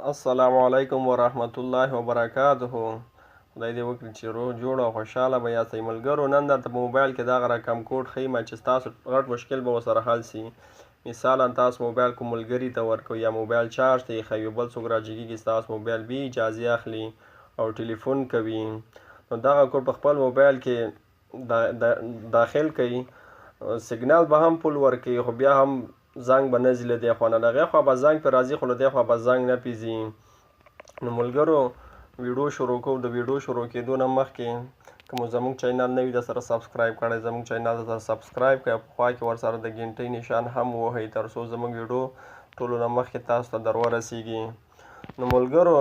السلام علیکم ورحمت الله وبرکاته. خدای دې وکړي چې روغ جوړ او خوشحاله به یاستئ ملګرو. نن درته په موبایل کې دغه رقم کوډ ښیم چې ستاسو غټ مشکل به ورسره حل سي. مثالا تاسو موبایل کوم ملګري ته ورکوئ یا موبایل چارج ته ایښوي، بل څوک راجګېږي ستاسو موبایل بې اجازې اخلي او ټلیفون کوي، نو دغه کوډ په خپل موبایل کې داخل کوي. سیګنال به هم فل ورکوي خو بیا هم زنګ به نه ځي له دې خوا نه، له هغې خوا به زنګ پرې راځي خو له دې خوا به زنګ نه پرې ځي. نو ملګرو ویډیو شروع کوو. د ویډیو شروع کېدو نه مخکې که مو زموږ چینل نه وي درسره سبسکرایب کړی، زموږ چینل درسره سبسکرایب کړئ او په خوا کې ورسره د ګنټۍ نشان هم ووهئ تر څو زموږ ویډیو ټولو نه مخکې تاسو ته در ورسیږي. نو ملګرو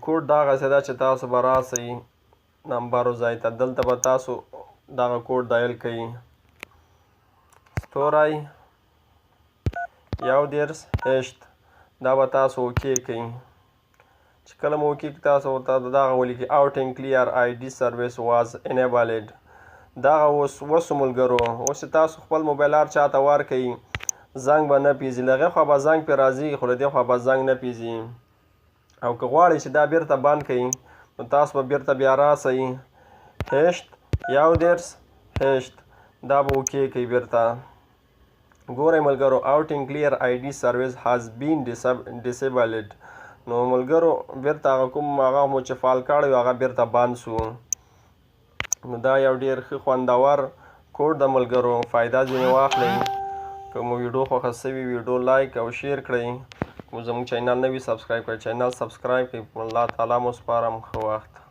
کوډ دغسې ده چې تاسو به راسئ نمبرو ځای ته، دلته به تاسو دغه کوډ دایل کوئ: ستوری 11 دا به تاسو اوکې کوئ. چې کله مو اوکې تاسو ورته دغه ولیکئ outing clear ID service was enabled. دغه وسو ملګرو، اوس چې تاسو خپل موبایل هر چاته ورکئ زنګ به نه پیځي، له هغې خوا به زنګ پرې راځي خو له دې خوا به زنګ نه پیځي. او که غواړئ چې دا بیرته بند کړئ نو تاسو به بیرته بیا راسئ 11 دا به اوکې کوئ بیرته. ګورئ ملګرو outing clear ID service has been disabled. نو ملګرو بیرته هغه کوم هغه مو چې فعال کړی و هغه بیرته بند سو. نو دا یو ډېر ښه خوندور کوډ د ملګرو، فایده ځینې واخلئ. که مو ویډیو خوښه سوي ویډیو لایک او شیر کړئ. که مو زموږ چینل نه وي سبسکرایب کړئ، چینل سبسکرایب کړئ. الله تعالی مو سپارم. ښه وخت.